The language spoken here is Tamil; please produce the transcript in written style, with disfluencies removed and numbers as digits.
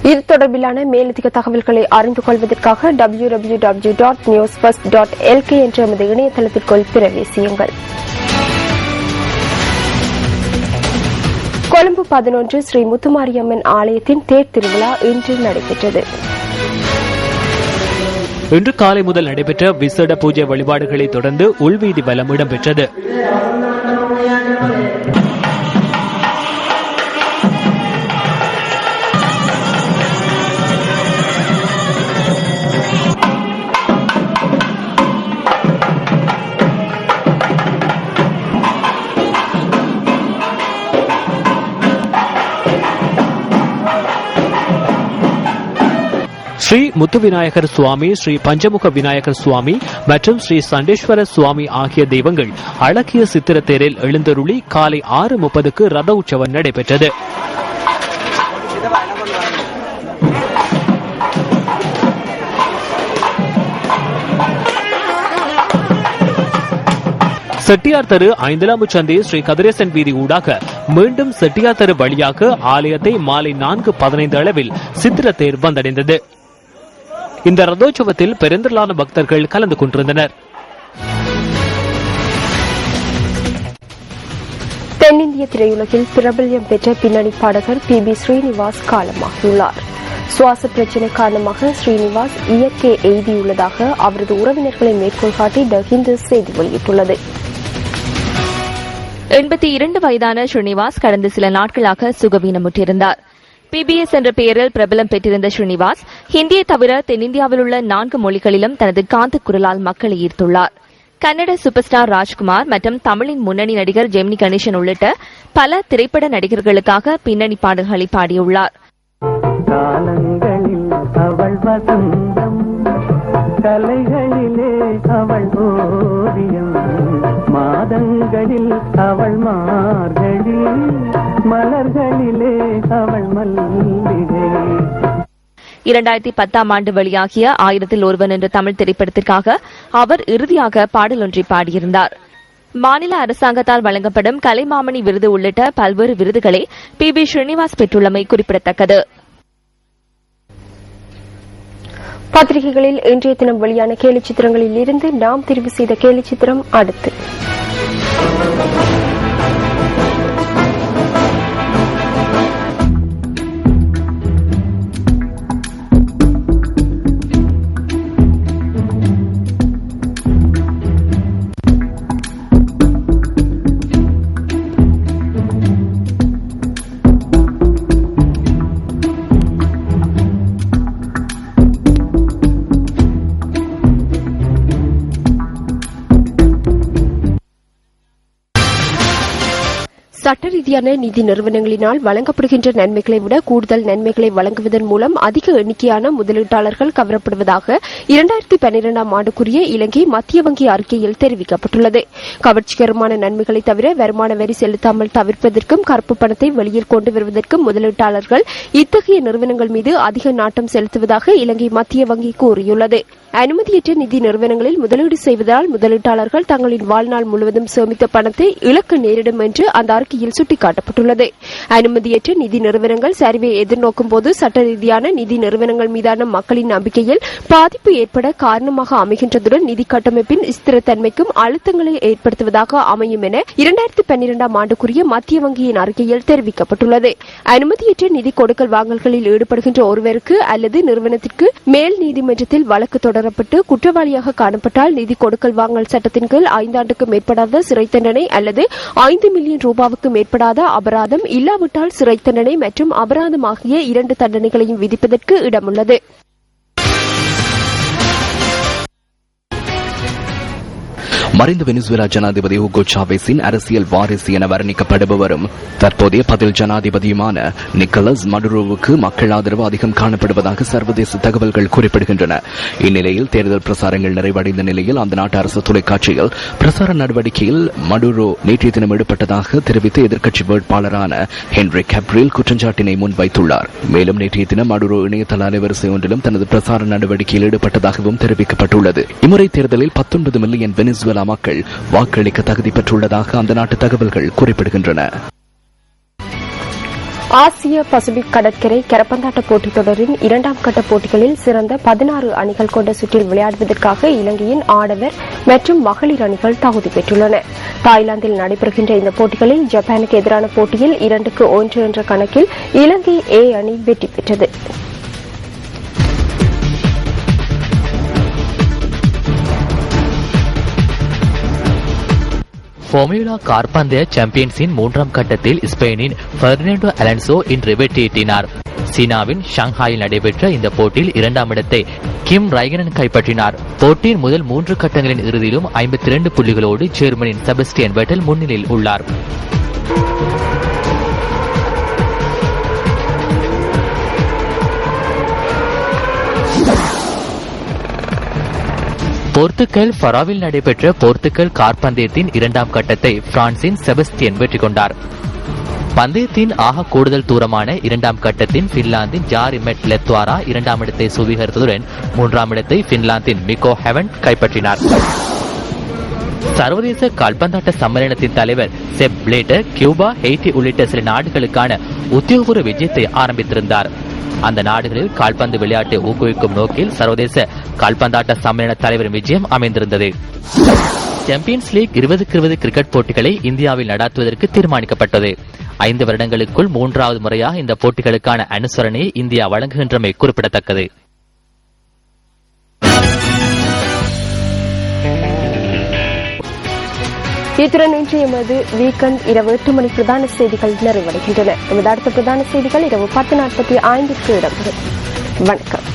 இது தொடர்பிலான மேலதிக தகவல்களை அறிந்து கொள்வதற்காக www.newsfirst.lk என்ற எமது இணையதளத்திற்குள் பிரவேசியுங்கள். கொழும்பு 11 ஸ்ரீ முத்துமாரியம்மன் ஆலயத்தின் தேர் திருவிழா இன்று நடைபெற்றது. இன்று காலை முதல் நடைபெற்ற விசேட பூஜை வழிபாடுகளை தொடர்ந்து உள்வீதி வலம் இடம்பெற்றது. ஸ்ரீ முத்து விநாயகர் சுவாமி, ஸ்ரீ பஞ்சமுக விநாயகர் சுவாமி மற்றும் ஸ்ரீ சண்டேஸ்வர சுவாமி ஆகிய தெய்வங்கள் அழகிய சித்திர தேரில் எழுந்தருளி காலை 6:30க்கு ரத உற்சவம் நடைபெற்றது. செட்டியார் தெரு, ஐந்தலாம்பு சந்தை, ஸ்ரீ கதிரேசன் வீதி ஊடாக மீண்டும் செட்டியார் தெரு வழியாக ஆலயத்தை மாலை 4:15 அளவில் சித்திர தேர் வந்தடைந்தது. இந்த ரதோற்சவத்தில் பெருந்திரளான பக்தர்கள் கலந்து கொண்டிருந்தனர். தென்னிந்திய திரையுலகில் பிரபல்யம் பெற்ற பின்னணி பாடகர் PB ஸ்ரீனிவாஸ் காலமாகியுள்ளார். சுவாச பிரச்சினை காரணமாக ஸ்ரீனிவாஸ் இயற்கை எய்தியுள்ளதாக அவரது உறவினர்களை மேற்கோள் காட்டி த ஹிந்து செய்தி வெளியிட்டுள்ளது. 82 வயதான ஸ்ரீனிவாஸ் கடந்த சில நாட்களாக சுகவீனமுற்றிருந்தார். PBS என்ற பெயரில் பிரபலம் பெற்றிருந்த ஸ்ரீனிவாஸ் ஹிந்தியை தவிர தென்னிந்தியாவில் உள்ள 4 மொழிகளிலும் தனது காந்த குரலால் மக்களை ஈர்த்துள்ளார். கன்னட சூப்பர் ஸ்டார் ராஜ்குமார் மற்றும் தமிழின் முன்னணி நடிகர் ஜெமினி கணேசன் உள்ளிட்ட பல திரைப்பட நடிகர்களுக்காக பின்னணி பாடல்களை பாடியுள்ளார். கலைகளிலே அவள் ஓவியம், மாதங்களில் அவள் மார்கழி, மலர்களிலே அவள் மல்லிகை. 2010ஆம் ஆண்டு வெளியாகிய 1000ல் ஒருவன் என்ற தமிழ் திரைப்படத்திற்காக அவர் இறுதியாக பாடலொன்றை பாடியிருந்தார். மாநில அரசாங்கத்தால் வழங்கப்படும் கலைமாமணி விருது உள்ளிட்ட பல்வேறு விருதுகளை PB ஸ்ரீனிவாஸ் பெற்றுள்ளமை குறிப்பிடத்தக்கது. பத்திரிகைகளில் இன்றைய தினம் வெளியான கேலி சித்திரங்களில் இருந்து நாம் தெரிவு செய்த கேலி சித்திரம் அடுத்து. சட்ட ரீதியான நிதி நிறுவனங்களினால் வழங்கப்படுகின்ற நன்மைகளை விட கூடுதல் நன்மைகளை வழங்குவதன் மூலம் அதிக எண்ணிக்கையான முதலீட்டாளர்கள் கவரப்படுவதாக 2012ஆம் ஆண்டுக்குரிய இலங்கை மத்திய வங்கி அறிக்கையில் தெரிவிக்கப்பட்டுள்ளது. கவர்ச்சிகரமான நன்மைகளை தவிர வருமான வரி செலுத்தாமல் தவிர்ப்பதற்கும் கருப்பு பணத்தை வெளியில் கொண்டு வருவதற்கும் முதலீட்டாளர்கள் இத்தகைய நிறுவனங்கள் மீது அதிக நாட்டம் செலுத்துவதாக இலங்கை மத்திய வங்கி கூறியுள்ளது. அனுமதியற்ற நிதி நிறுவனங்களில் முதலீடு செய்வதால் முதலீட்டாளர்கள் தங்களின் வாழ்நாள் முழுவதும் சேமித்த பணத்தை இழக்க நேரிடும் என்று அந்த அறிக்கையில் சுட்டிக்காட்டப்பட்டுள்ளது. அனுமதியற்ற நிதி நிறுவனங்கள் சரிவை எதிர்நோக்கும் போது சட்ட ரீதியான நிதி நிறுவனங்கள் மீதான மக்களின் நம்பிக்கையில் பாதிப்பு ஏற்பட காரணமாக அமைகின்றதுடன் நிதி கட்டமைப்பின் ஸ்திரத்தன்மைக்கும் அழுத்தங்களை ஏற்படுத்துவதாக அமையும் என 2012ஆம் ஆண்டுக்குரிய மத்திய வங்கியின் அறிக்கையில் தெரிவிக்கப்பட்டுள்ளது. அனுமதியற்ற நிதி கொடுக்கல் வாங்கல்களில் ஈடுபடுகின்ற ஒருவருக்கு அல்லது நிறுவனத்திற்கு மேல் நீதிமன்றத்தில் வழக்கு தொடரப்பட்டு குற்றவாளியாக காணப்பட்டால் நிதி கொடுக்கல் வாங்கல் சட்டத்தின் கீழ் 5 ஆண்டுக்கு மேற்படாத சிறை தண்டனை அல்லது 5 மில்லியன் ரூபாவுக்கு மேற்படாத அபராதம், இல்லாவிட்டால் சிறை தண்டனை மற்றும் அபராதம் ஆகிய 2 தண்டனைகளையும் விதிப்பதற்கு இடமுள்ளது. மறைந்த வெனிசுவேலா ஜனாதிபதி ஹூகோ சாவேஸின் அரசியல் வாரிசு என வர்ணிக்கப்படுபவரும் தற்போதைய பதில் ஜனாதிபதியுமான நிக்கோலஸ் மடுரோவுக்கு மக்கள் ஆதரவு அதிகம் காணப்படுவதாக சர்வதேச தகவல்கள் குறிப்பிடுகின்றன. இந்நிலையில் தேர்தல் பிரசாரங்கள் நிறைவடைந்த நிலையில் அந்த நாட்டு அரசு தொலைக்காட்சியில் பிரசார நடவடிக்கையில் மடுரோ நேற்றைய தினம் ஈடுபட்டதாக தெரிவித்து எதிர்க்கட்சி வேட்பாளரான ஹென்ரி கேப்ரியல் குற்றச்சாட்டினை முன்வைத்துள்ளார். மேலும் நேற்றைய தினம் மடுரோ இணையதள அலைவரிசை ஒன்றிலும் தனது பிரசார நடவடிக்கையில் ஈடுபட்டதாகவும் தெரிவிக்கப்பட்டுள்ளது. இம்முறை தேர்தலில் 19 மில்லியன் வெனிசுவேலா மக்கள் வாக்களிக்க தகுதி பெற்றுள்ளதாக அந்த நாட்டு தகவல்கள் குறிப்பிடுகின்றன. ஆசிய பசிபிக் கடற்கரை கரப்பந்தாட்ட போட்டித் தொடரின் இரண்டாம் கட்ட போட்டிகளில் சிறந்த 16 அணிகள் கொண்ட சுற்றில் விளையாடுவதற்காக இலங்கையின் ஆடவர் மற்றும் மகளிர் அணிகள் தகுதி பெற்றுள்ளன. தாய்லாந்தில் நடைபெறுகின்ற இந்த போட்டிகளில் ஜப்பானுக்கு எதிரான போட்டியில் 2-1 என்ற கணக்கில் இலங்கை ஏ அணி வெற்றி பெற்றது. ஃபார்முலா கார் பந்தய சாம்பியன்ஸின் 3ஆம் கட்டத்தில் ஸ்பெயினின் பெர்னாண்டோ அலன்சோ இன்று வெற்றியீட்டினார். சீனாவின் ஷாங்காயில் நடைபெற்ற இந்த போட்டியில் 2ஆம் இடத்தை கிம் ரைகனன் கைப்பற்றினார். போட்டியின் முதல் 3 கட்டங்களின் இறுதியிலும் 52 புள்ளிகளோடு ஜெர்மனியின் செபஸ்டியன் வெட்டல் முன்னிலையில் உள்ளார். போர்த்துகல் ஃபராவில் நடைபெற்ற போர்த்துகல் கார் பந்தயத்தின் 2ஆம் கட்டத்தை பிரான்சின் செபஸ்டியன் வெற்றி கொண்டார். பந்தயத்தின் ஆக கூடுதல் தூரமான 2ஆம் கட்டத்தின் பின்லாந்தின் ஜாரி மெட் லெத்வாரா 2ஆம் இடத்தை சுவீகரித்ததுடன் 3ஆம் இடத்தை பின்லாந்தின் மிகோ ஹெவன் கைப்பற்றினார். சர்வதேச கால்பந்தாட்ட சம்மேளனத்தின் தலைவர் செப் பிளேட்டர் கியூபா, ஹெய்டி உள்ளிட்ட சில நாடுகளுக்கான உத்தியோகபூர்வ விஜயத்தை ஆரம்பித்திருந்தார். அந்த நாடுகளில் கால்பந்து விளையாட்டை ஊக்குவிக்கும் நோக்கில் சர்வதேச கால்பந்தாட்ட சம்மேளன தலைவரின் விஜயம் அமைந்திருந்தது. சாம்பியன்ஸ் லீக் 20-20 கிரிக்கெட் போட்டிகளை இந்தியாவில் நடாத்துவதற்கு தீர்மானிக்கப்பட்டது. 5 வருடங்களுக்குள் 3வது முறையாக இந்த போட்டிகளுக்கான அனுசரணையை இந்தியா வழங்குகின்றமை குறிப்பிடத்தக்கது. இத்துடன் இன்று எமது வீக்கெண்ட் இரவு 8 மணி பிரதான செய்திகள் நிறைவடைகின்றன. எமது அடுத்த பிரதான செய்திகள் இரவு 10:45 இடம்பெறும். வணக்கம்.